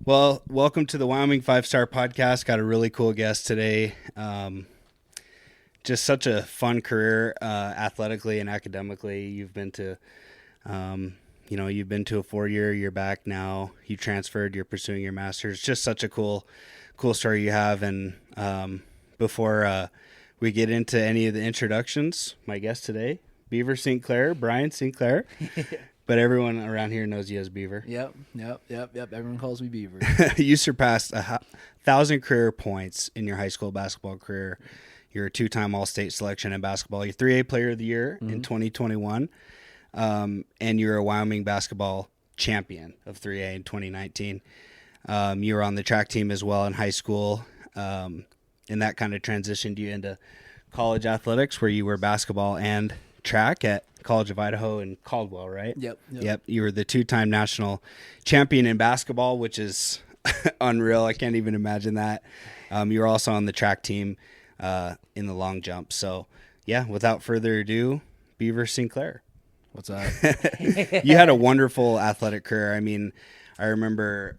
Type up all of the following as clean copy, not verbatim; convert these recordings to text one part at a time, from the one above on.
Well, welcome to the Wyoming 5-Star Podcast. Got a really cool guest today. Just such a fun career, athletically and academically. You've been to, you've been to a 4-year. You're back now. You transferred. You're pursuing your master's. Just such a cool story you have. And before we get into any of the introductions, my guest today, Beaver St. Clair, Brian St. Clair. But everyone around here knows you as Beaver. Yep. Everyone calls me Beaver. You surpassed 1,000 career points in your high school basketball career. You're a 2-time All-State selection in basketball. You're 3A Player of the Year in 2021. And you're a Wyoming basketball champion of 3A in 2019. You were on the track team as well in high school. And that kind of transitioned you into college athletics, where you were basketball and track at College of Idaho in Caldwell, right? Yep. You were the 2-time national champion in basketball, which is unreal. I can't even imagine that. You were also on the track team in the long jump. So, yeah, without further ado, Beaver St. Clair. What's up? You had a wonderful athletic career. I mean, I remember,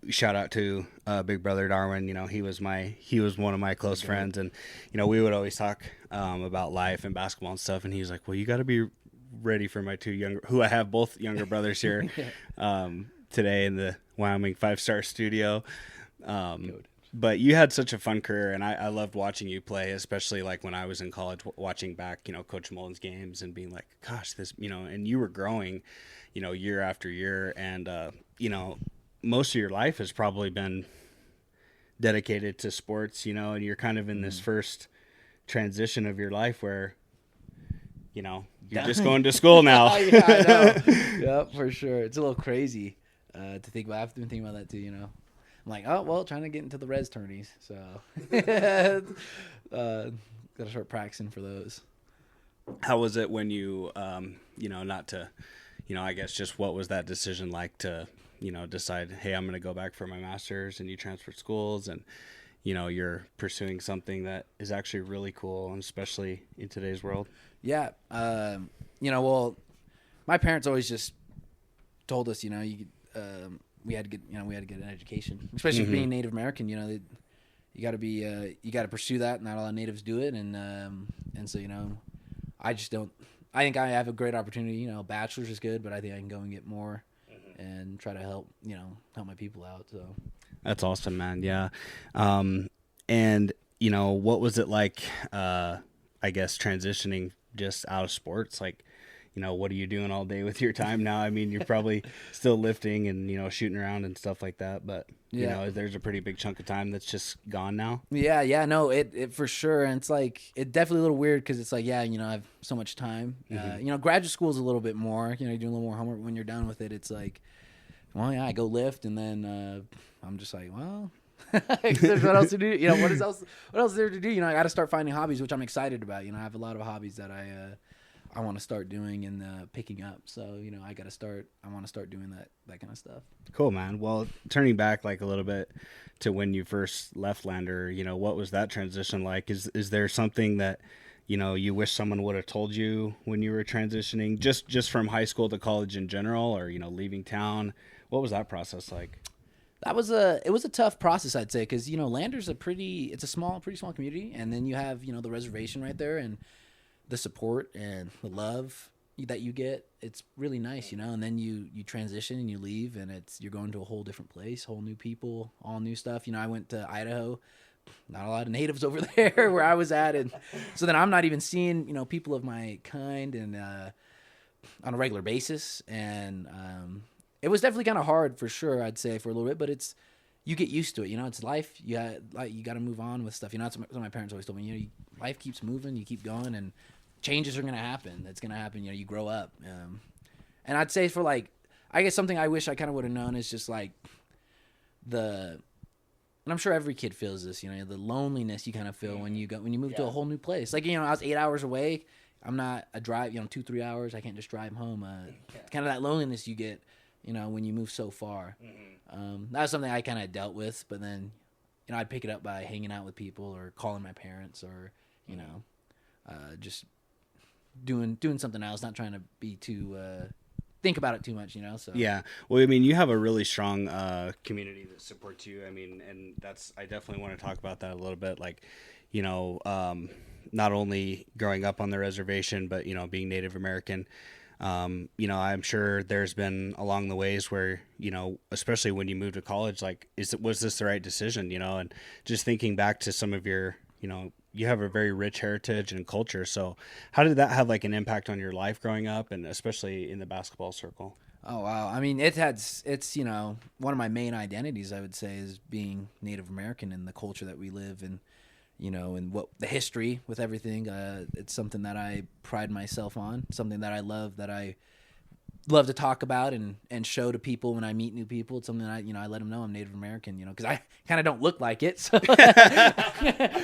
shout out to Big Brother Darwin. He was one of my close friends, and we would always talk about life and basketball and stuff. And he was like, "Well, you got to be ready for my two younger, who I have both younger brothers here today in the Wyoming 5-Star studio." But you had such a fun career, and I loved watching you play, especially like when I was in college, watching back, Coach Mullen's games and being like, "Gosh, this," and you were growing, year after year, and most of your life has probably been dedicated to sports, and you're kind of in this first transition of your life where, you're just going to school now. Yeah, I know. Yep, for sure. It's a little crazy to think about. I've been thinking about that too, I'm like, oh, well, trying to get into the res tourneys. So got to start practicing for those. How was it when you, not to, I guess just what was that decision like to, decide, hey, I'm going to go back for my master's, and you transferred schools, and, you're pursuing something that is actually really cool, and especially in today's world? Yeah. Well, my parents always just told us, we had to get an education, especially being Native American, you got to pursue that. Not a lot of natives do it. And so, I just don't, I think I have a great opportunity, bachelor's is good, but I think I can go and get more and try to help my people out. So that's awesome, man. Yeah. And what was it like, I guess, transitioning just out of sports? Like, what are you doing all day with your time now? I mean, you're probably still lifting and, shooting around and stuff like that, but there's a pretty big chunk of time that's just gone now. Yeah. No, it for sure. And it's like, it definitely a little weird, cause it's like, I have so much time. Graduate school is a little bit more, you're doing a little more homework. When you're done with it, it's like, well, yeah, I go lift, and then I'm just like, well, there's what else to do? What else is there to do? I got to start finding hobbies, which I'm excited about. I have a lot of hobbies that I want to start doing and picking up. So, I want to start doing that kind of stuff. Cool, man. Well, turning back like a little bit to when you first left Lander, what was that transition like? Is there something that, you wish someone would have told you when you were transitioning, just from high school to college in general, or, leaving town? What was that process like? It was a tough process, I'd say, because, Lander's pretty small community. And then you have, the reservation right there, and the support and the love that you get, it's really nice, and then you transition and you leave, and you're going to a whole different place, whole new people, all new stuff. I went to Idaho, not a lot of natives over there where I was at, and so then I'm not even seeing, people of my kind and on a regular basis, and it was definitely kind of hard for sure, I'd say, for a little bit, but you get used to it, it's life. You got to move on with stuff. That's what my parents always told me, life keeps moving, you keep going, and changes are going to happen. That's going to happen. You grow up. And I'd say for I guess something I wish I kind of would have known is just and I'm sure every kid feels this, the loneliness you kind of feel when you move to a whole new place. I was 8 hours away. I'm not a drive, 2-3 hours. I can't just drive home. Kind of that loneliness you get, when you move so far. That was something I kind of dealt with, but then, I'd pick it up by hanging out with people or calling my parents or, just doing something else, not trying to be too think about it too much, you know. So Yeah. Well, I mean, you have a really strong community that supports you. I mean, and I definitely want to talk about that a little bit. Like, you know, not only growing up on the reservation, but, you know, being Native American. You know, I'm sure there's been along the ways where, you know, especially when you moved to college, like, was this the right decision, you know? And just thinking back to some of your, you know, you have a very rich heritage and culture. So how did that have like an impact on your life growing up, and especially in the basketball circle? oh wow, I mean it's you know one of my main identities I would say is being Native American and the culture that we live in, you know, and what the history with everything. It's something that I pride myself on, something that I love to talk about and show to people when I meet new people. It's something that I let them know I'm Native American, you know, because I kind of don't look like it. So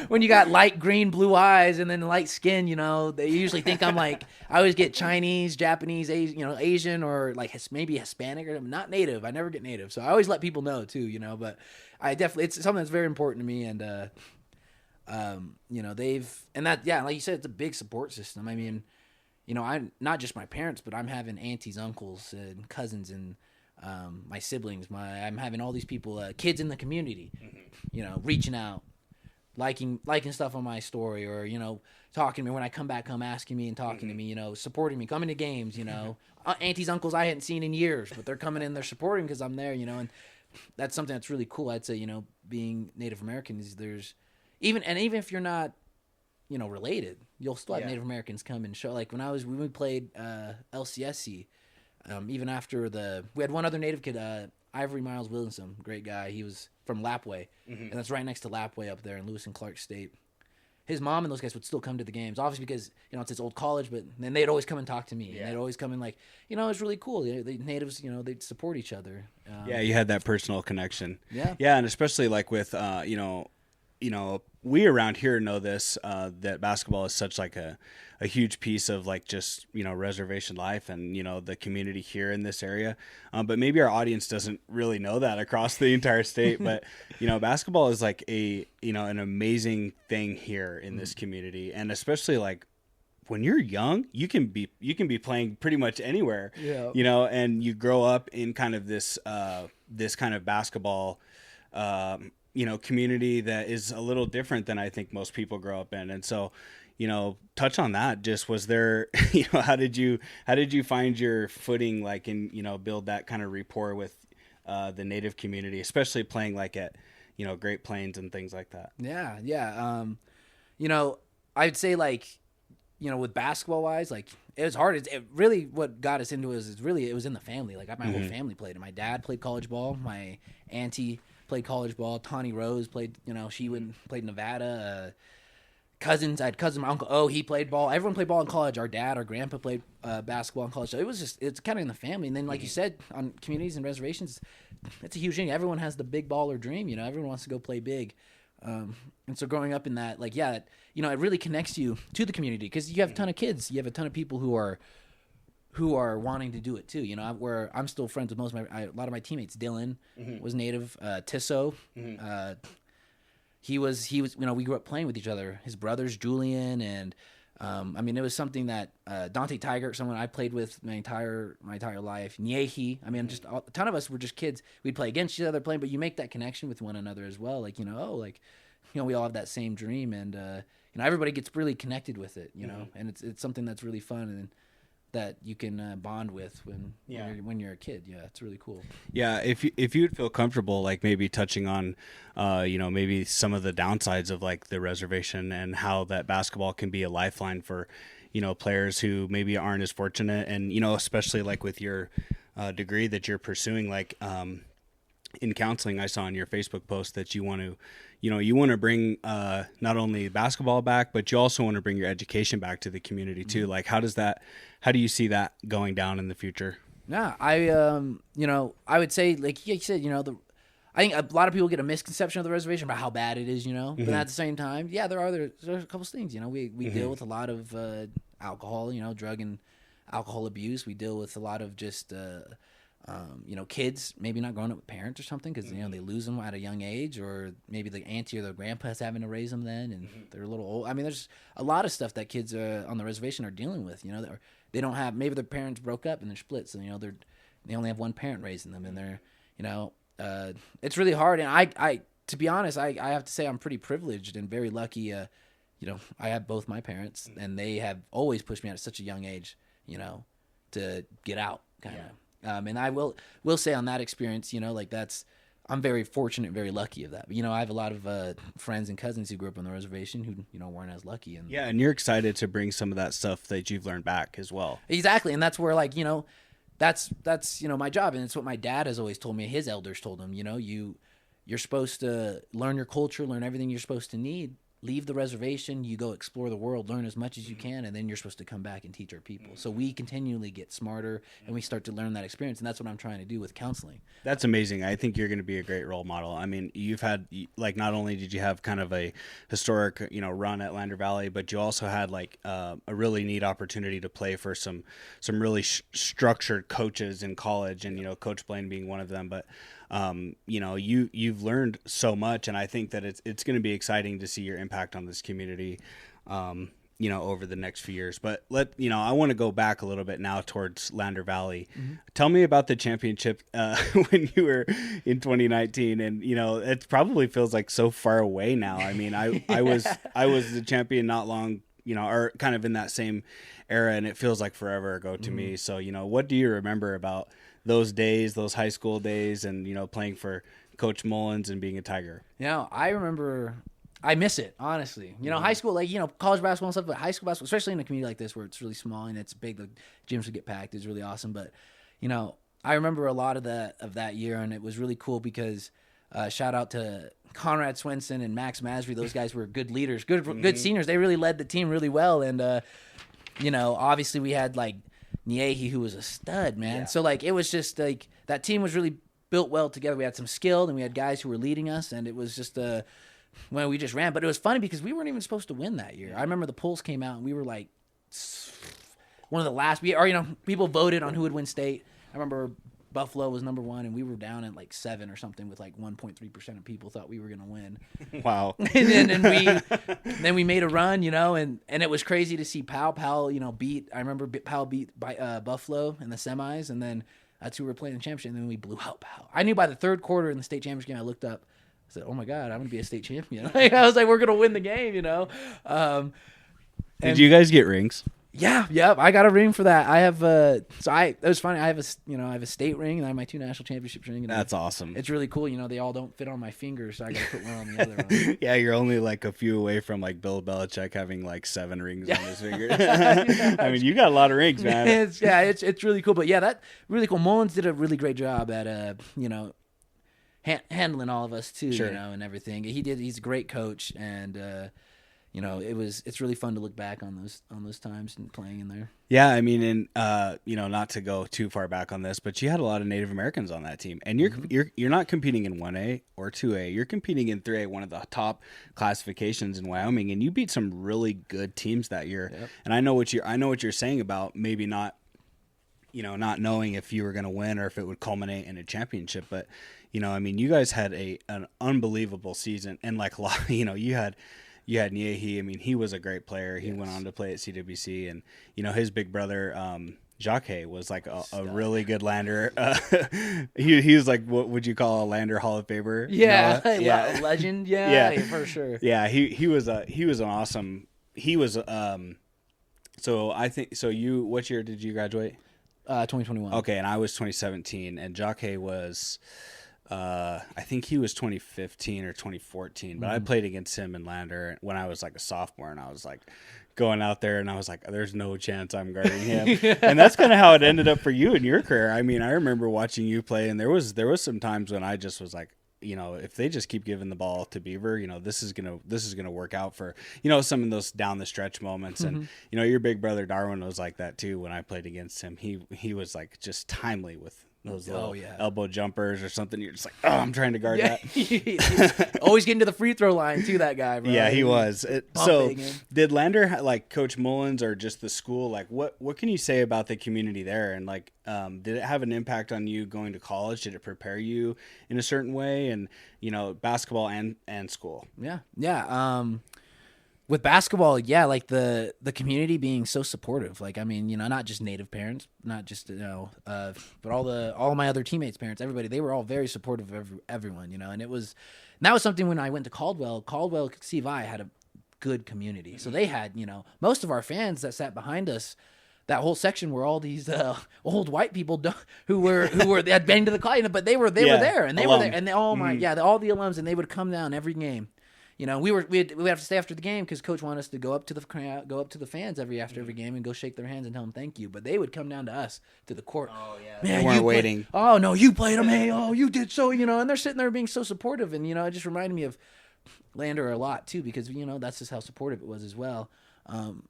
when you got light green, blue eyes and then light skin, you know, they usually think I'm like, I always get Chinese, Japanese, Asian, or like maybe Hispanic, or I'm not Native. I never get Native. So I always let people know too, you know, but it's something that's very important to me. And, you know, like you said, it's a big support system. I mean, you know, I'm not just my parents, but I'm having aunties, uncles, and cousins, and my siblings. I'm having all these people, kids in the community, you know, reaching out, liking stuff on my story, or, you know, talking to me when I come back home, asking me and talking to me, you know, supporting me, coming to games, you know, aunties, uncles I hadn't seen in years, but they're coming in, they're supporting because I'm there, you know, and that's something that's really cool. I'd say, you know, being Native American is even if you're not, you know, related, you'll still have Native Americans come and show. Like when we played LCSC, even after we had one other Native kid, Ivory Miles Williamson, great guy. He was from Lapway, and that's right next to Lapway up there in Lewis and Clark State. His mom and those guys would still come to the games, obviously because, you know, it's his old college, but then they'd always come and talk to me. Yeah. And they'd always come in like, you know, it's really cool. The natives, you know, they'd support each other. Yeah, you had that personal connection. Yeah. Yeah, and especially like with, you know, we around here know this, that basketball is such like a huge piece of like just, you know, reservation life and, you know, the community here in this area. But maybe our audience doesn't really know that across the entire state. But, you know, basketball is like an amazing thing here in this community. And especially like when you're young, you can be playing pretty much anywhere, you know, and you grow up in kind of this kind of basketball, you know, community that is a little different than I think most people grow up in. And so, you know, touch on that. Just was there, you know, how did you find your footing, like, and, you know, build that kind of rapport with the Native community, especially playing like at, you know, Great Plains and things like that? Yeah. You know, I'd say like, you know, with basketball wise, like it was hard. It really, what got us into it was in the family. Like my whole family played it. My dad played college ball. My auntie played college ball. Tawny Rose played, you know, played Nevada. Cousins, I had cousin, my uncle O, he played ball. Everyone played ball in college. Our dad, our grandpa played basketball in college. So it's kind of in the family. And then, like you said, on communities and reservations, it's a huge thing. Everyone has the big baller dream, you know. Everyone wants to go play big. And so growing up in that, like, yeah, you know, it really connects you to the community because you have a ton of kids. You have a ton of people who are wanting to do it too. You know, where I'm still friends with a lot of my teammates. Dylan was Native. Tisso, he was. You know, we grew up playing with each other. His brothers Julian and I mean, it was something that Dante Tiger, someone I played with my entire life. Nyehi. I mean, just a ton of us were just kids. We'd play against each other playing, but you make that connection with one another as well. Like, you know, we all have that same dream, and you know, everybody gets really connected with it. You know, and it's something that's really fun and that you can bond with when you're a kid. Yeah, it's really cool. Yeah, if you would feel comfortable, like maybe touching on, you know, maybe some of the downsides of like the reservation and how that basketball can be a lifeline for, you know, players who maybe aren't as fortunate, and, you know, especially like with your degree that you're pursuing, like in counseling, I saw on your Facebook post that you want to bring not only basketball back, but you also want to bring your education back to the community too. Like, how do you see that going down in the future? Yeah, you know, I would say, like you said, you know, I think a lot of people get a misconception of the reservation about how bad it is, you know, but at the same time, yeah, there's a couple of things, you know, we deal with a lot of alcohol, you know, drug and alcohol abuse. We deal with a lot of just Kids maybe not growing up with parents or something because they lose them at a young age, or maybe the auntie or the grandpa's having to raise them then, and they're a little old. I mean, there's a lot of stuff that kids on the reservation are dealing with. They don't have, maybe their parents broke up and they're split, so they only have one parent raising them, and they're it's really hard. And I to be honest, I have to say I'm pretty privileged and very lucky. I have both my parents, and they have always pushed me at such a young age, to get out, kind of. And I will say on that experience, I'm very fortunate, very lucky of that. But, I have a lot of friends and cousins who grew up on the reservation who weren't as lucky. And and you're excited to bring some of that stuff that you've learned back as well. Exactly, and that's where that's my job, and it's what my dad has always told me. His elders told him, you're supposed to learn your culture, learn everything you're supposed to need. Leave the reservation, you go explore the world, learn as much as you can, and then you're supposed to come back and teach our people. So we continually get smarter, and we start to learn that experience, and that's what I'm trying to do with counseling. That's amazing. I think you're going to be a great role model. I mean, you've had, not only did you have kind of a historic, run at Lander Valley, but you also had a really neat opportunity to play for some really structured coaches in college, and Coach Blaine being one of them. But you've learned so much, and I think that it's going to be exciting to see your impact on this community, over the next few years. But I want to go back a little bit now towards Lander Valley. Mm-hmm. Tell me about the championship when you were in 2019, and it probably feels like so far away now. I mean, I was the champion not long, or kind of in that same era, and it feels like forever ago to me. So what do you remember about those days, those high school days, and playing for Coach Mullins and being a Tiger? I remember, I miss it, honestly. High school, college basketball and stuff, but high school basketball, especially in a community like this where it's really small and it's big, the gyms would get packed, it's really awesome. But I remember a lot of that year, and it was really cool because shout out to Conrad Swenson and Max Masry. Those guys were good leaders, good seniors. They really led the team really well, and obviously we had Niehi, who was a stud, man. Yeah. So it was just that team was really built well together. We had some skill, and we had guys who were leading us, and it was just when we just ran. But it was funny because we weren't even supposed to win that year. I remember the polls came out, and we were one of the last. People voted on who would win state. I remember Buffalo was number 1, and we were down at 7 or something, with 1.3% of people thought we were going to win. Wow. and then we made a run, and it was crazy to see Powell, beat. I remember Powell beat Buffalo in the semis, and then that's who we were playing in the championship, and then we blew out Powell. I knew by the third quarter in the state championship game, I looked up, I said, "Oh my God, I'm going to be a state champion." I was like, "We're going to win the game," Did you guys get rings? Yeah, I got a ring for that. I have it was funny. I have a state ring, and I have my 2 national championships ring. And that's awesome. It's really cool. They all don't fit on my fingers, so I got to put one on the other one. Yeah, you're only a few away from Bill Belichick having 7 rings on his finger. I mean, you got a lot of rings, man. It's really cool. But yeah, that really cool. Mullins did a really great job at handling all of us too, sure. And everything. He's a great coach, and it's really fun to look back on those times and playing in there. Yeah, I mean, and not to go too far back on this, but you had a lot of Native Americans on that team, and you're not competing in 1A or 2A. You're competing in 3A, one of the top classifications in Wyoming, and you beat some really good teams that year. Yep. And I know what you're saying about maybe not knowing if you were going to win or if it would culminate in a championship, but I mean, you guys had an unbelievable season, and you had Niehi. I mean, he was a great player. He went on to play at CWC, and his big brother Jacques was a really good lander. He was what would you call a lander Hall of Famer? Yeah, a legend. Yeah, for sure. Yeah, he was an awesome. He was So I think so. What year did you graduate? 2021. Okay, and I was 2017, and Jacques was. I think he was 2015 or 2014, but I played against him in Lander when I was a sophomore, and I was going out there, and I was there's no chance I'm guarding him. And that's kind of how it ended up for you in your career. I mean, I remember watching you play, and there was some times when I just was if they just keep giving the ball to Beaver, this is gonna work out for some of those down the stretch moments. And your big brother Darwin was like that too. When I played against him, he was just timely with those little elbow jumpers or something. You're just like, oh, I'm trying to guard that. Always getting to the free throw line too, that guy, bro. Yeah, he was. So did Lander, like Coach Mullins or just the school, like what can you say about the community there? And like, did it have an impact on you going to college? Did it prepare you in a certain way? And, you know, basketball and school? Yeah. With basketball, like the community being so supportive. Like, I mean, you know, not just native parents, not just, you know, but all my other teammates' parents, everybody, they were all very supportive of everyone, you know. And that was something when I went to Caldwell C of I had a good community. So they had, you know, most of our fans that sat behind us, that whole section were all these old white people who had been to the class, but they were there, and they were there, and all the alums, and they would come down every game. You know, we'd have to stay after the game because Coach wanted us to go up to the crowd, go up to the fans after every game and go shake their hands and tell them thank you. But they would come down to us to the court. Oh yeah, man, they weren't waiting. Oh no, you played them. Hey, oh you did so. You know, and they're sitting there being so supportive, and you know, it just reminded me of Lander a lot too because you know that's just how supportive it was as well. And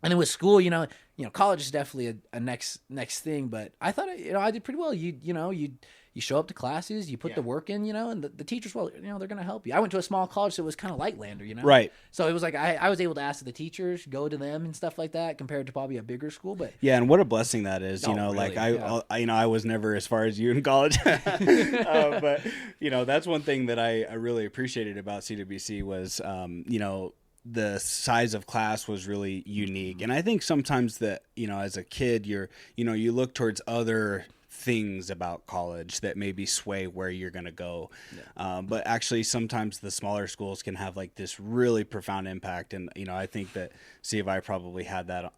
then with school, you know, college is definitely a next thing. But I thought, you know, I did pretty well. You show up to classes, you put the work in, you know, and the teachers, well, you know, they're going to help you. I went to a small college, so it was kind of like Lander, you know? Right. So it was like I was able to ask the teachers, go to them and stuff like that compared to probably a bigger school. But yeah, and what a blessing that is, you know, really, like I you know, I was never as far as you in college. But, you know, that's one thing that I really appreciated about CWC was, you know, the size of class was really unique. And I think sometimes that, you know, as a kid, you look towards other things about college that maybe sway where you're going to go. Yeah. But actually sometimes the smaller schools can have like this really profound impact. And, you know, I think that C of I probably had that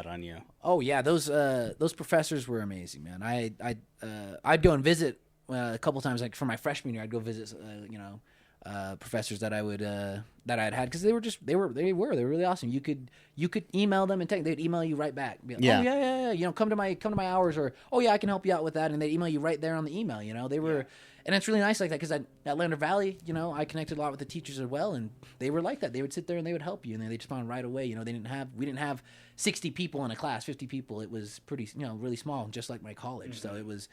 on you. Oh yeah. Those professors were amazing, man. I'd go and visit a couple times, like for my freshman year, I'd go visit, professors that I'd had because they were really awesome. You could email them and they'd email you right back. Like, yeah. Oh yeah. You know, come to my hours, or oh yeah, I can help you out with that, and they'd email you right there on the email. You know, they were, and it's really nice like that because at Lander Valley, you know, I connected a lot with the teachers as well, and they were like that. They would sit there and they would help you, and they just found right away. You know, we didn't have 60 people in a class, 50 people. It was pretty, you know, really small, just like my college. Mm-hmm. So it was.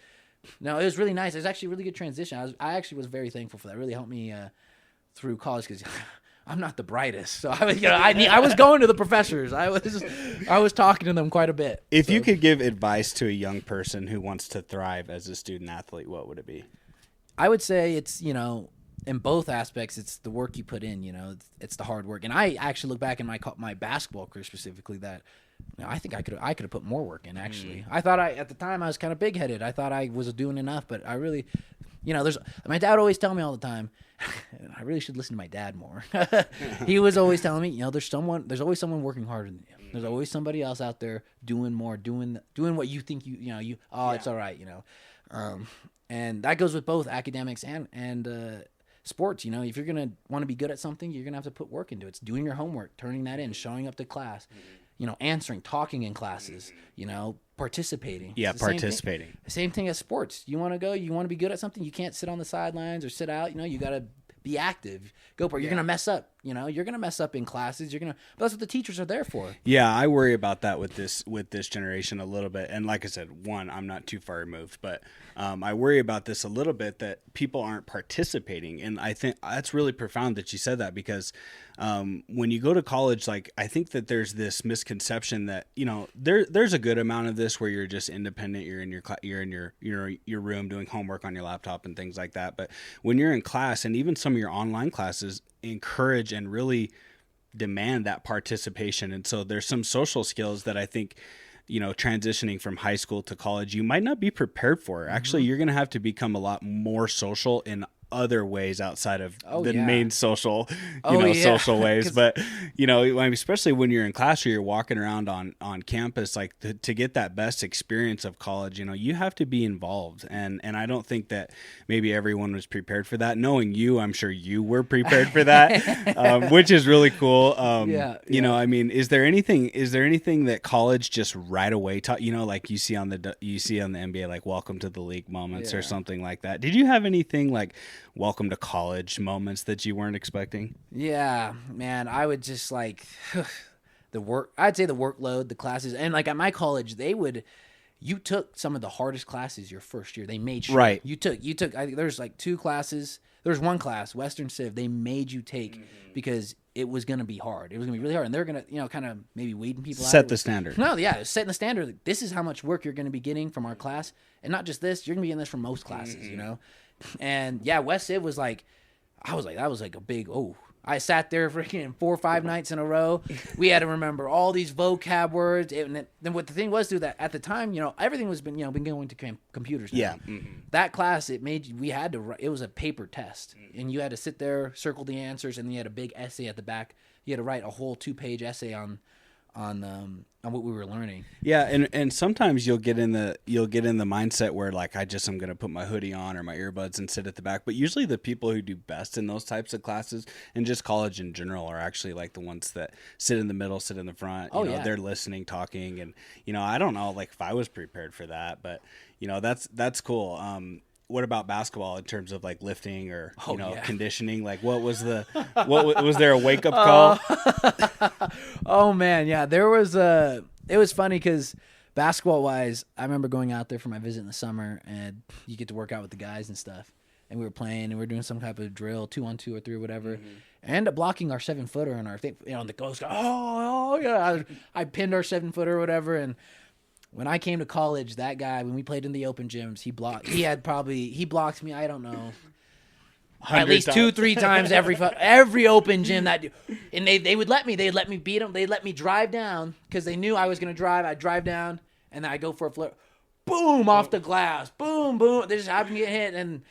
No, it was really nice. It was actually a really good transition. I actually was very thankful for that. It really helped me through college because I'm not the brightest. So I was, you know, I was going to the professors. I was talking to them quite a bit. If you could give advice to a young person who wants to thrive as a student athlete, what would it be? I would say it's, you know, in both aspects, it's the work you put in. You know, it's the hard work. And I actually look back in my basketball career specifically that. You know, I think I could have put more work in. Actually, I thought at the time I was kind of big headed. I thought I was doing enough, but I really, you know, my dad always tell me all the time. I really should listen to my dad more. He was always telling me, you know, there's always someone working harder than you. There's always somebody else out there doing more, doing what you think it's all right, you know. And that goes with both academics and sports. You know, if you're gonna want to be good at something, you're gonna have to put work into it. It's doing your homework, turning that in, showing up to class. You know, answering, talking in classes, you know, participating. Yeah, participating. Same thing as sports. You want to go, you want to be good at something, you can't sit on the sidelines or sit out. You know, you got to be active. Go for it. You're going to mess up. You know, you're going to mess up in classes. But that's what the teachers are there for. Yeah, I worry about that with this generation a little bit. And like I said, I'm not too far removed, but I worry about this a little bit that people aren't participating. And I think that's really profound that you said that because when you go to college, like I think that there's this misconception that, you know, there's a good amount of this where you're just independent. You're in your room doing homework on your laptop and things like that. But when you're in class, and even some of your online classes encourage and really demand that participation. And so there's some social skills that I think, you know, transitioning from high school to college, you might not be prepared for. Actually, you're going to have to become a lot more social in other ways outside of main social, social ways. But, you know, especially when you're in class or you're walking around on campus, like to get that best experience of college, you know, you have to be involved. And I don't think that maybe everyone was prepared for that. Knowing you, I'm sure you were prepared for that, which is really cool. You know, I mean, is there anything that college just right away taught, you know, like you see on the NBA, like welcome to the league moments or something like that. Did you have anything like welcome to college moments that you weren't expecting? Yeah, man, I would just like I'd say the workload, the classes, and like at my college, you took some of the hardest classes your first year. They made sure right. you took. I think there's like 2 classes. There's one class, Western Civ. They made you take because it was going to be hard. It was going to be really hard, and they're going to kind of maybe weeding people out. Set the standard. No, yeah, setting the standard. Like, this is how much work you're going to be getting from our class, and not just this. You're going to be getting this from most classes, And yeah, West Civ was like, that was like a big I sat there freaking 4 or 5 nights in a row. We had to remember all these vocab words. And then what the thing was, through that at the time, everything was been going to computers now. Yeah. That class, we had to. It was a paper test, and you had to sit there, circle the answers, and then you had a big essay at the back. You had to write a whole 2-page essay on what we were learning. Yeah, and sometimes you'll get in the mindset where like I'm gonna put my hoodie on or my earbuds and sit at the back. But usually the people who do best in those types of classes and just college in general are actually like the ones that sit in the middle, sit in the front. They're listening, talking, and I don't know like if I was prepared for that, but that's cool. What about basketball in terms of like lifting or conditioning? Like what was there a wake up call? Oh man, yeah, there was it was funny because basketball wise, I remember going out there for my visit in the summer, and you get to work out with the guys and stuff, and we were playing and we were doing some type of drill, 2-on-2 or 3 or whatever. I ended up blocking our 7-footer and our thing, and the coach goes, oh yeah, I pinned our 7-footer or whatever. And when I came to college, that guy, when we played in the open gyms, he blocked me, I don't know, at least 2-3 times every open gym that, and they would let me beat them. They'd let me drive down because they knew I was going to drive. I'd drive down and then I'd go for a flip, boom, off the glass, boom, boom. They just happen to get hit, and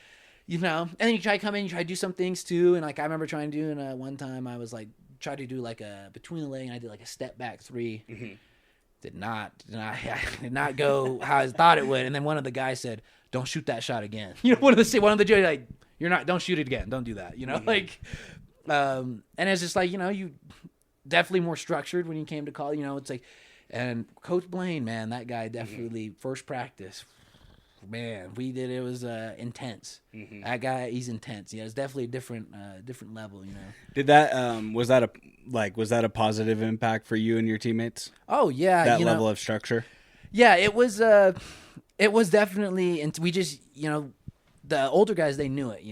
and then you try to come in, you try to do some things too. And like, I remember trying to do, one time I was like, tried to do like a between the leg, and I did like a step back 3. Did not go how I thought it would. And then one of the guys said, "Don't shoot that shot again." One of the judges like, don't shoot it again. Don't do that. And it's just like, you definitely more structured when you came to college. It's like, and Coach Blaine, man, that guy definitely first practice, man, we did, it was intense. That guy, he's intense. Yeah, it's definitely a different level. Did that was that a positive impact for you and your teammates? Oh yeah, that level of structure. Yeah, it was definitely, and we just the older guys, they knew it.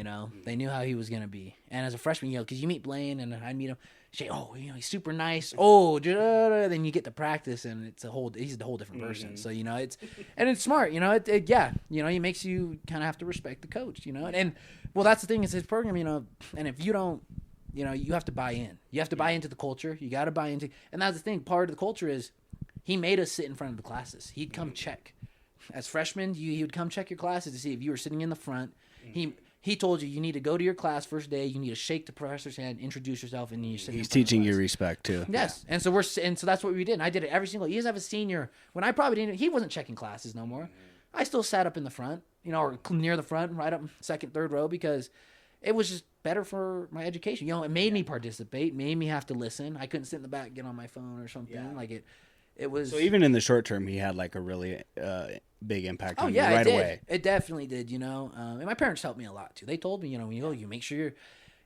They knew how he was gonna be. And as a freshman, because you meet Blaine and I'd meet him. Say, he's super nice. Then you get to practice, and he's a whole different person. So it's smart. He makes you kind of have to respect the coach. And well, that's the thing is his program. And if you don't, you have to buy in. You have to buy into the culture. You got to buy into, and that's the thing. Part of the culture is he made us sit in front of the classes. He'd come check. As freshmen, he would come check your classes to see if you were sitting in the front. He told you need to go to your class first day. You need to shake the professor's hand, introduce yourself, and then you sit. He's teaching you respect too. Yes, yeah. And so that's what we did. And I did it every single. You guys have a senior when I probably didn't. He wasn't checking classes no more. I still sat up in the front, or near the front, right up second, third row, because it was just better for my education. It made me participate, made me have to listen. I couldn't sit in the back, get on my phone or something. Yeah. Like it was. So even in the short term, he had like a really big impact on you right away. It definitely did, and my parents helped me a lot too. They told me, when you go, you make sure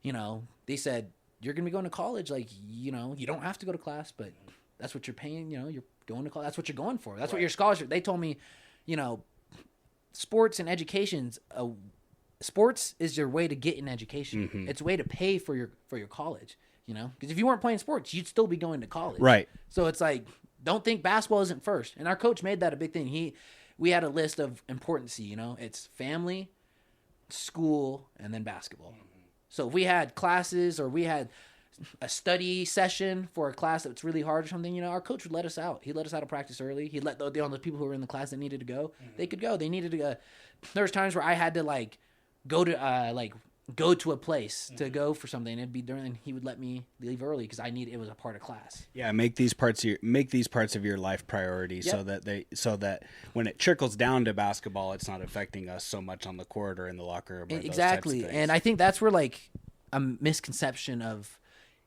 you're, they said, you're going to be going to college. Like, you don't have to go to class, but that's what you're paying, you're going to college. That's what you're going for. That's what your scholarship. They told me, sports and education's sports is your way to get in education. It's a way to pay for your college, because if you weren't playing sports, you'd still be going to college. Right. So it's like, don't think basketball isn't first. And our coach made that a big thing. We had a list of importancy, it's family, school, and then basketball. So if we had classes or we had a study session for a class that's really hard or something, our coach would let us out. He'd let us out of practice early. He'd let the people who were in the class that needed to go, they could go. They needed to go. There was times where I had to go to a place to go for something. It'd be during. He would let me leave early because it was a part of class. Yeah, make these parts of your life priority, so that when it trickles down to basketball, it's not affecting us so much on the court or in the locker room. Exactly, and I think that's where like a misconception of,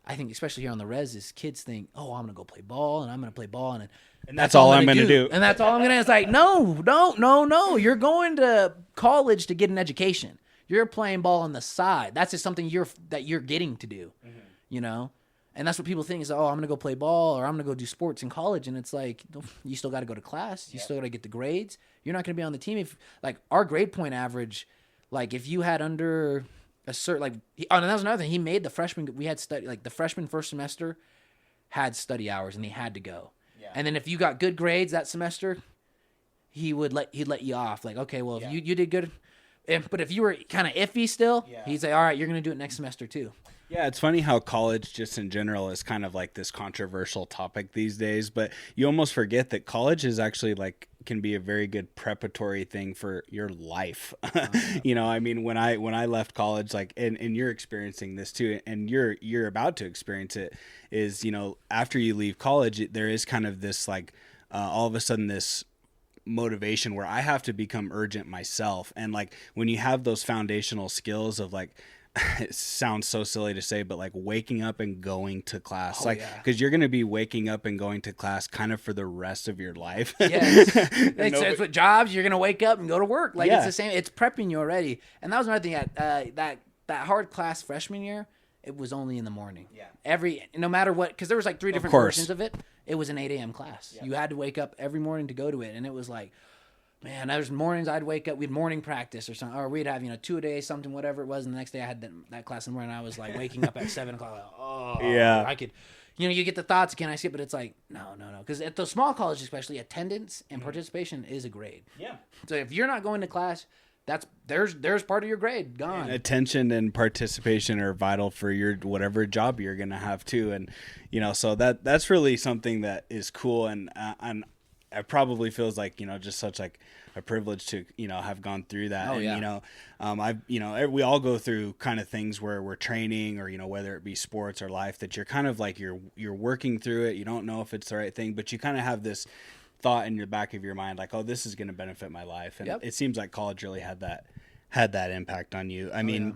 I think especially here on the res, is kids think, oh, I'm gonna go play ball and I'm gonna play ball and that's all I'm gonna do. And that's all I'm gonna. It's like no. You're going to college to get an education. You're playing ball on the side. That's just something you're getting to do, And And that's what people think is, oh, I'm going to go play ball or I'm going to go do sports in college. And it's like, you still got to go to class. You still got to get the grades. You're not going to be on the team. If like our grade point average, like if you had under a certain, like, and that was another thing. He made the freshman, we had study, like the freshman first semester had study hours and they had to go. Yeah. And then if you got good grades that semester, he'd let you off. Like, okay, well, if you did good. But if you were kind of iffy still, he'd say, all right, you're going to do it next semester too. Yeah, it's funny how college just in general is kind of like this controversial topic these days, but you almost forget that college is actually like can be a very good preparatory thing for your life. You know, I mean, when I left college, like, and you're experiencing this too, and you're about to experience it, is, you know, after you leave college, there is kind of this like all of a sudden this motivation where I have to become urgent myself. And like when you have those foundational skills of like, it sounds so silly to say, but like waking up and going to class, because you're going to be waking up and going to class kind of for the rest of your life. Yes. It's with jobs, you're going to wake up and go to work. Like it's the same, it's prepping you already. And that was another thing that hard class freshman year, it was only in the morning. Yeah. No matter what, because there was like 3 different versions of it. It was an 8 a.m. class. Yeah. You had to wake up every morning to go to it. And it was like, man, there was mornings I'd wake up, we'd morning practice or something, or we'd have, 2 a day, something, whatever it was. And the next day I had that class in the morning. I was like waking up at 7 o'clock. Like, oh, yeah. I could, you get the thoughts, can I skip? But it's like, no. Because at the small colleges, especially, attendance and participation is a grade. Yeah. So if you're not going to class, there's part of your grade gone. And attention and participation are vital for your whatever job you're going to have too. And, so that's really something that is cool. And it probably feels like, just such like a privilege to, have gone through that. Oh, and, we all go through kind of things where we're training or, whether it be sports or life, that you're kind of like, you're working through it. You don't know if it's the right thing, but you kind of have this thought in the back of your mind, like, oh, this is going to benefit my life. And it seems like college really had that impact on you. I mean,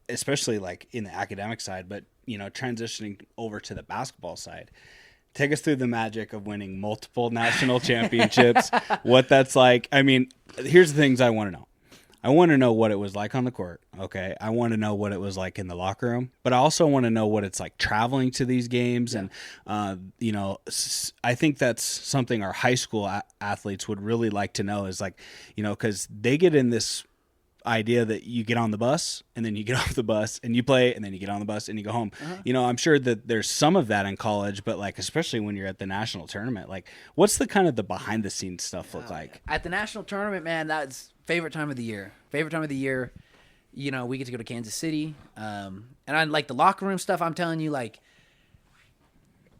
especially like in the academic side, but, transitioning over to the basketball side. Take us through the magic of winning multiple national championships, what that's like. I mean, here's the things I want to know. I want to know what it was like on the court, okay? I want to know what it was like in the locker room, but I also want to know what it's like traveling to these games. Yeah. And, I think that's something our high school athletes would really like to know is like, because they get in this idea that you get on the bus and then you get off the bus and you play and then you get on the bus and you go home. Uh-huh. I'm sure that there's some of that in college, but like, especially when you're at the national tournament, like what's the kind of the behind the scenes stuff look like? At the national tournament, man, that's favorite time of the year. We get to go to Kansas City. And I like the locker room stuff. I'm telling you, like,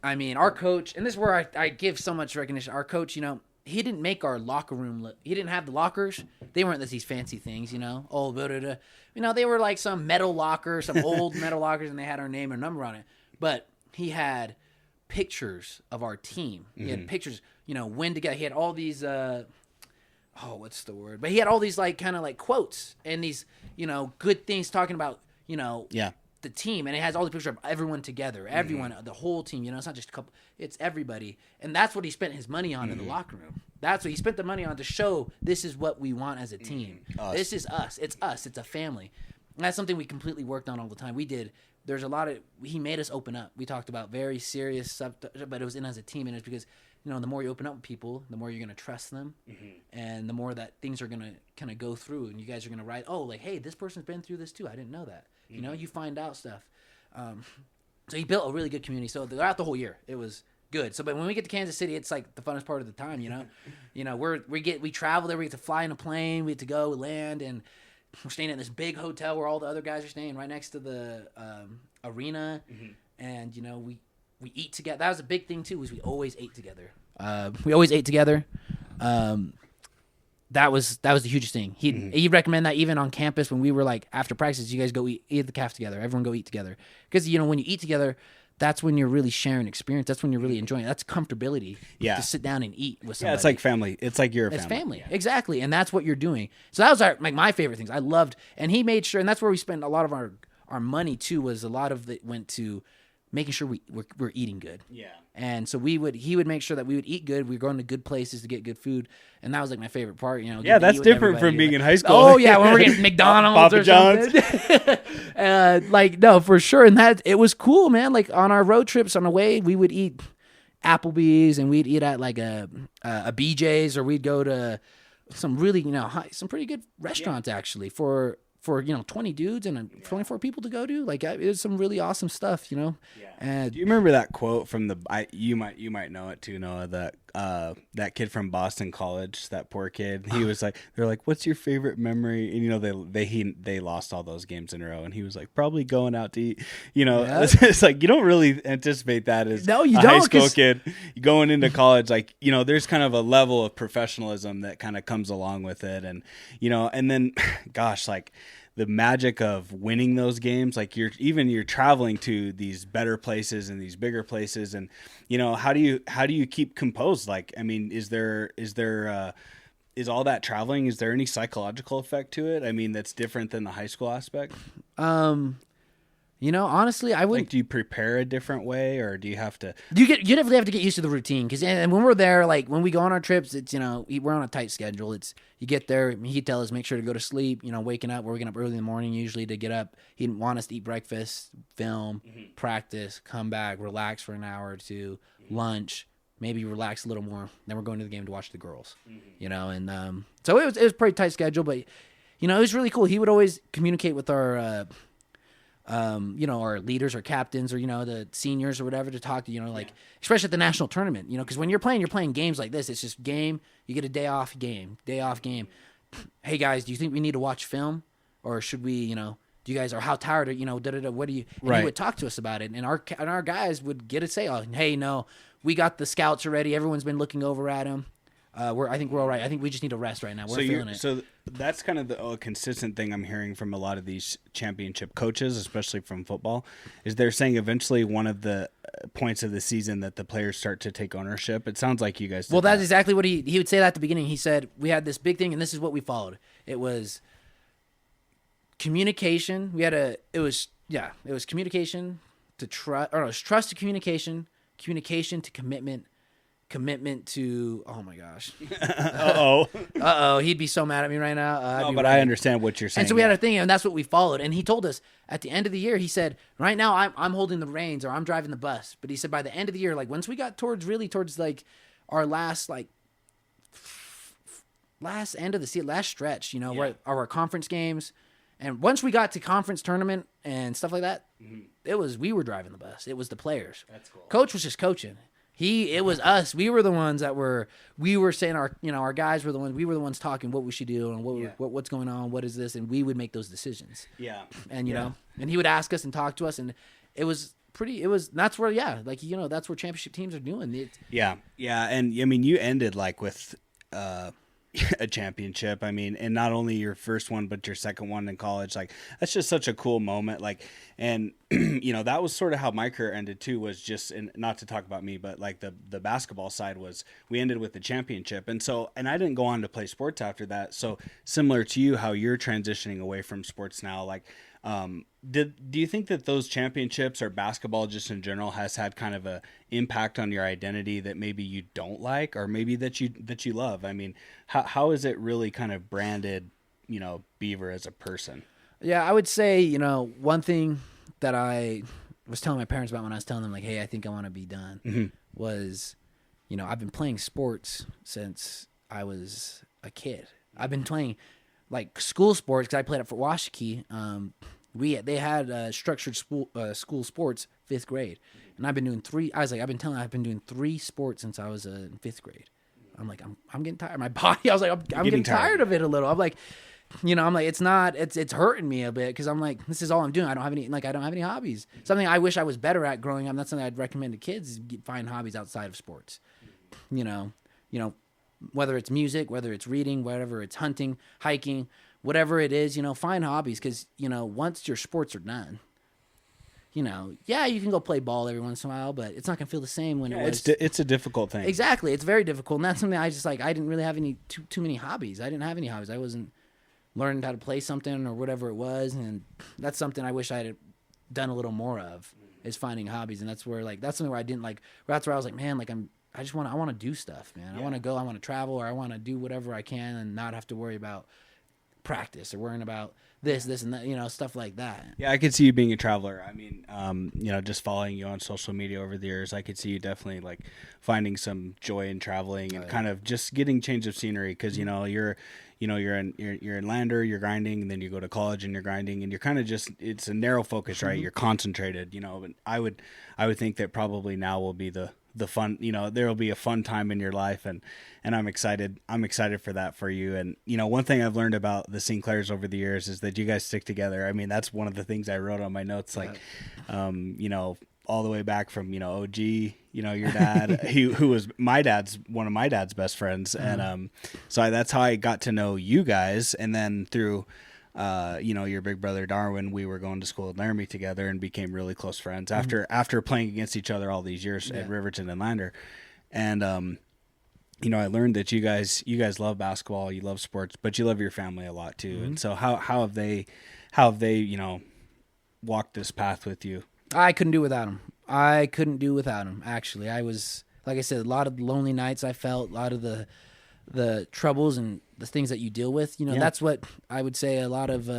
I mean, our coach, and this is where I give so much recognition. Our coach, he didn't make our locker room. He didn't have the lockers. They weren't these fancy things, Oh, they were like some metal lockers, some old metal lockers, and they had our name and number on it. But he had pictures of our team. He had pictures, when together. He had all these, what's the word? But he had all these like kind of like quotes and these, good things talking about, the team, and it has all the pictures of everyone together, the whole team. It's not just a couple; it's everybody, and that's what he spent his money on in the locker room. That's what he spent the money on to show this is what we want as a team. This is us. It's us. It's a family. And that's something we completely worked on all the time. We did. There's a lot of. He made us open up. We talked about very serious stuff, but it was in as a team, and it's because the more you open up with people, the more you're gonna trust them, and the more that things are gonna kind of go through, and you guys are gonna write, oh, like, hey, this person's been through this too. I didn't know that. You find out stuff. So he built a really good community. So throughout the whole year, it was good. So, but when we get to Kansas City, it's like the funnest part of the time. We travel there. We get to fly in a plane. We get to go land, and we're staying in this big hotel where all the other guys are staying, right next to the arena. And we eat together. That was a big thing too. Was we always ate together. That was the hugest thing. He'd recommend that even on campus when we were like after practice, you guys go eat at the caf together. Everyone go eat together, because when you eat together, that's when you're really sharing experience. That's when you're really enjoying it. That's comfortability. Yeah, to sit down and eat with somebody. Yeah, it's like family. It's like you're a family. It's family, exactly, and that's what you're doing. So that was my favorite things. I loved, and he made sure, and that's where we spent a lot of our money too. Was a lot of it went to making sure we're eating good. Yeah. And so he would make sure that we would eat good. We were going to good places to get good food, and that was like my favorite part. You know, Yeah, that's different from being in high school. Oh yeah, when we're getting McDonald's Papa or John's. something. Like no, for sure. And that it was cool, man. Like on our road trips on the way, we would eat Applebee's and we'd eat at like a BJ's, or we'd go to some really some pretty good restaurants actually for 20 dudes and 24 people to go to. Like it was some really awesome stuff, Yeah. And do you remember that quote from you might know it too, Noah, that kid from Boston College, that poor kid. He was like, they're like, what's your favorite memory? And they lost all those games in a row, and he was like, probably going out to eat. It's like you don't really anticipate that as no, you a don't, high school kid going into college. Like there's kind of a level of professionalism that kind of comes along with it, and and then gosh, like the magic of winning those games, like you're traveling to these better places and these bigger places, and how do you keep composed? Like, I mean, is all that traveling, is there any psychological effect to it? I mean, that's different than the high school aspect. Honestly, I wouldn't. Like, do you prepare a different way, or do you have to? You definitely have to get used to the routine, because and when we're there, like when we go on our trips, it's we're on a tight schedule. It's you get there, he'd tell us make sure to go to sleep. Waking up, we're waking up early in the morning usually to get up. He'd want us to eat breakfast, film, practice, come back, relax for an hour or two, lunch, maybe relax a little more. Then we're going to the game to watch the girls. And so it was a pretty tight schedule, but it was really cool. He would always communicate with our our leaders or captains or, the seniors or whatever to talk to, especially at the national tournament, because when you're playing games like this, it's just game. You get a day off game. Hey guys, do you think we need to watch film, or should we, do you guys, or how tired are, what do you, and he would talk to us about it. And our guys would get a say, oh, hey, no, we got the scouts already. Everyone's been looking over at him. I think we're all right. I think we just need to rest right now. We're feeling it. So that's kind of the consistent thing I'm hearing from a lot of these championship coaches, especially from football, is they're saying eventually one of the points of the season that the players start to take ownership. It sounds like you guys did that's exactly what he would say that at the beginning. He said, we had this big thing, and this is what we followed. It was communication. It was communication to trust, or no, it was trust to communication to commitment to, oh my gosh. He'd be so mad at me right now. But I understand what you're saying. And so we had a thing, and that's what we followed. And he told us at the end of the year, he said, right now I'm holding the reins, or I'm driving the bus. But he said by the end of the year, like once we got towards like our last end of the season, last stretch, where our conference games, and once we got to conference tournament and stuff like that, we were driving the bus. It was the players. That's cool. Coach was just coaching. It was us. We were the ones that we were saying our guys were the ones, we were the ones talking what we should do and what's going on, what is this, and we would make those decisions. Yeah. And and he would ask us and talk to us, and that's where that's where championship teams are doing. Yeah. And I mean, you ended like with a championship. I mean, and not only your first one, but your second one in college. Like, that's just such a cool moment. Like, and that was sort of how my career ended too, was just, and not to talk about me, but like the basketball side was, we ended with the championship. And I didn't go on to play sports after that. So similar to you, how you're transitioning away from sports now, like, do you think that those championships, or basketball just in general, has had kind of a impact on your identity that maybe you don't like, or maybe that you love? I mean, how is it really kind of branded, Beaver as a person? Yeah, I would say, one thing that I was telling my parents about when I was telling them, like, hey, I think I want to be done, was, I've been playing sports since I was a kid. I've been playing like school sports, because I played at Fort Washakie. They had structured school sports 5th grade, and I've been doing 3. I've been doing 3 sports since I was in 5th grade. I'm like, I'm getting tired. My body, I was like, I'm getting tired of it a little. I'm like, it's hurting me a bit, because I'm like, this is all I'm doing. I don't have any hobbies. Something I wish I was better at growing up. That's something I'd recommend to kids, is find hobbies outside of sports. Whether it's music, whether it's reading, whatever it's hunting, hiking, whatever it is, find hobbies, because, once your sports are done, you can go play ball every once in a while, but it's not going to feel the same when it was. It's a difficult thing. Exactly. It's very difficult. And that's something I just I didn't really have any too many hobbies. I didn't have any hobbies. I wasn't learning how to play something or whatever it was. And that's something I wish I had done a little more of. is finding hobbies. And that's where that's something where I didn't that's where I was like, man, I want to do stuff, man. I want to go, I want to travel, or I want to do whatever I can and not have to worry about practice or worrying about this and that, stuff like that. Yeah, I could see you being a traveler. I mean, just following you on social media over the years, I could see you definitely finding some joy in traveling and kind of just getting change of scenery because you're in Lander, you're grinding, and then you go to college and you're grinding, and you're kind of it's a narrow focus, right? You're concentrated, but I would think that probably now will be the fun, there will be a fun time in your life, and I'm excited for that for you. And one thing I've learned about the St. Clairs over the years is that you guys stick together. I mean, that's one of the things I wrote on my notes, all the way back from OG, your dad, who was one of my dad's best friends, and so that's how I got to know you guys. And then through your big brother Darwin, we were going to school at Laramie together and became really close friends after playing against each other all these years at Riverton and Lander. And I learned that you guys love basketball, you love sports, but you love your family a lot too. And so how have they walked this path with you? I couldn't do without him. Actually, I was, like I said, a lot of the lonely nights I felt, a lot of the troubles and the things that you deal with. That's what I would say a lot of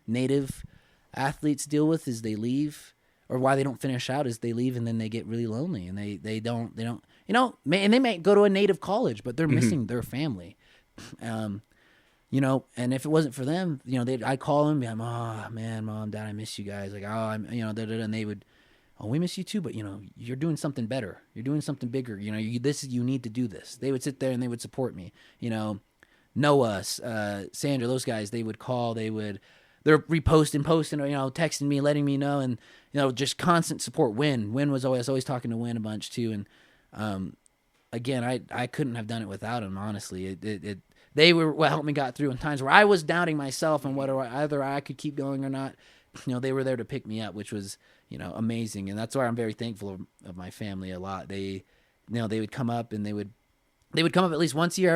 native athletes deal with is they leave, or why they don't finish out is they leave and then they get really lonely and they don't, and they might go to a native college, but they're missing their family. And if it wasn't for them, I'd call them, I'm, oh man, Mom, Dad, I miss you guys. And they would, oh, we miss you too, but you're doing something better. You're doing something bigger. You need to do this. They would sit there and they would support me. Noah, Sandra, those guys, they would call, they're reposting, posting, or, texting me, letting me know. And, just constant support. Win was always talking to Win a bunch too. And, again, I couldn't have done it without him. Honestly, they were what helped me got through in times where I was doubting myself and whether either I could keep going or not. They were there to pick me up, which was, amazing. And that's why I'm very thankful of my family a lot. They would come up and they would come up at least once a year,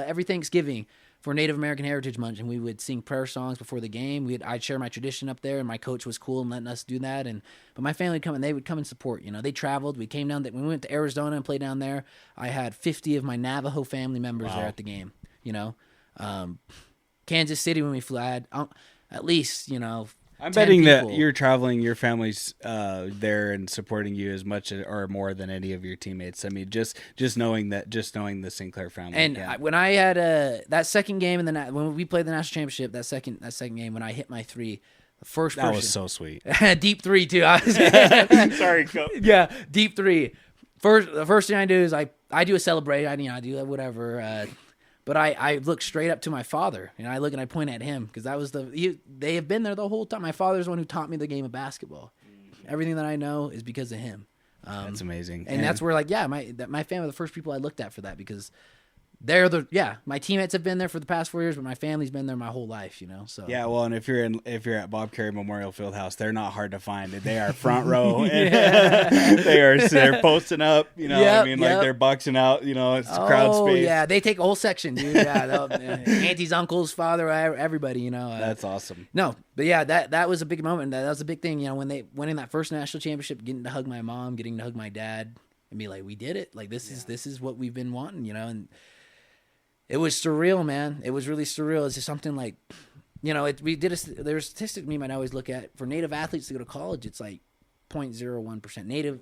every Thanksgiving for Native American Heritage Month, and we would sing prayer songs before the game. I'd share my tradition up there, and my coach was cool in letting us do that. But my family would come and they would come and support. They traveled. We came down. When we went to Arizona and played down there, I had 50 of my Navajo family members there at the game. Kansas City when we flew, I had at least I'm betting people. That you're traveling, your family's there and supporting you as much or more than any of your teammates. I mean, just knowing the St. Clair family. And when I had that second game when we played the national championship, that second game when I hit my three, the first person, that was so sweet. Deep three too. Sorry, Coach. Yeah, deep three. The first thing I do is I do a celebration. I do whatever. But I look straight up to my father, and I look and I point at him because that was they have been there the whole time. My father's the one who taught me the game of basketball. Everything that I know is because of him. That's amazing. And that's where my family are the first people I looked at for that because they're my teammates have been there for the past 4 years, but my family's been there my whole life, So yeah, well, and if you're at Bob Carey Memorial Fieldhouse, they're not hard to find. They are front row, and they're posting up. They're boxing out. It's crowd space. Yeah, they take a whole section, dude. Yeah, aunties, uncles, father, everybody. That's awesome. No, but yeah, that was a big moment. That was a big thing. When they went in that first national championship, getting to hug my mom, getting to hug my dad, and be like, we did it. Like this is what we've been wanting. And it was surreal, man. It was really surreal. It's just something like, there's a statistic me might always look at for native athletes to go to college. It's like 0.01% native,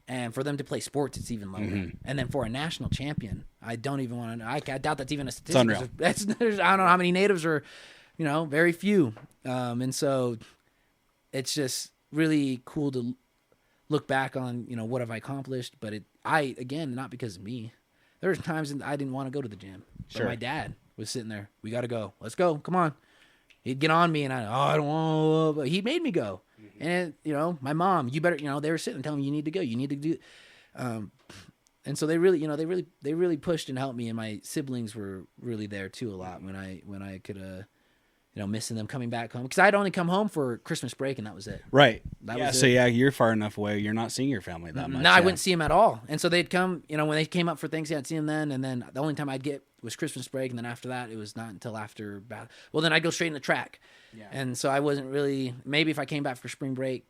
and for them to play sports, it's even lower. And then for a national champion, I don't even want to. I doubt that's even a statistic. It's unreal. I don't know how many natives are, very few. And so, it's just really cool to look back on, what have I accomplished. But again, not because of me. There was times I didn't want to go to the gym. Sure. But my dad was sitting there. We got to go. Let's go. Come on. He'd get on me, and I don't want to. But he made me go. And, my mom, you better, they were sitting and telling me, you need to go. You need to do. And so they really, they really pushed and helped me. And my siblings were really there, too, a lot when I could, missing them coming back home. Because I'd only come home for Christmas break, and that was it. Right. You're far enough away. You're not seeing your family that much. No, I wouldn't see them at all. And so they'd come, when they came up for Thanksgiving, I'd see them then. And then the only time I'd get was Christmas break. And then after that, it was not until after battle. Well, then I'd go straight in the track. Yeah. And so I wasn't really, maybe if I came back for spring break,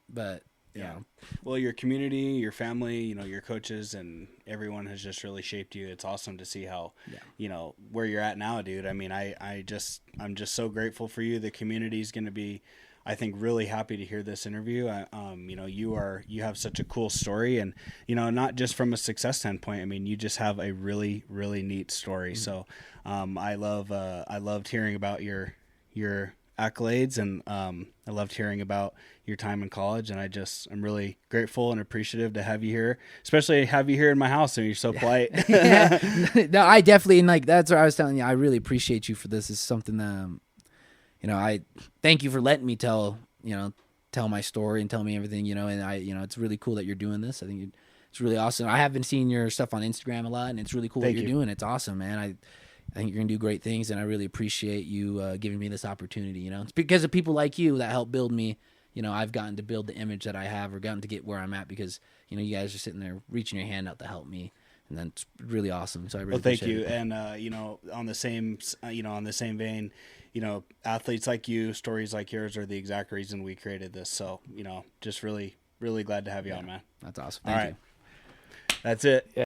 but You know? Well, your community, your family, you know, your coaches, and everyone has just really shaped you. It's awesome to see how, you know, where you're at now, dude. I mean, I'm just so grateful for you. The community is going to be, I think, really happy to hear this interview. You know, you have such a cool story, and, you know, not just from a success standpoint. I mean, you just have a really, really neat story. So, I loved hearing about your accolades, and I loved hearing about your time in college, and I'm really grateful and appreciative to have you here, especially have you here in my house, and you're so polite. No, I definitely, and like, that's what I was telling you. I really appreciate you for this. It's something that, you know, I thank you for letting me tell my story and tell me everything, you know, and it's really cool that you're doing this. I think it's really awesome. I have been seeing your stuff on Instagram a lot, and it's really cool what you're doing. It's awesome, man. I think you're going to do great things, and I really appreciate you giving me this opportunity. You know, it's because of people like you that help build me. You know, I've gotten to build the image that I have, or gotten to get where I'm at, because, you know, you guys are sitting there reaching your hand out to help me, and that's really awesome. So I really thank you. it. And you know, on the same vein, you know, athletes like you, stories like yours are the exact reason we created this. So, you know, just really, really glad to have you on, man. That's awesome. Thank you. That's it.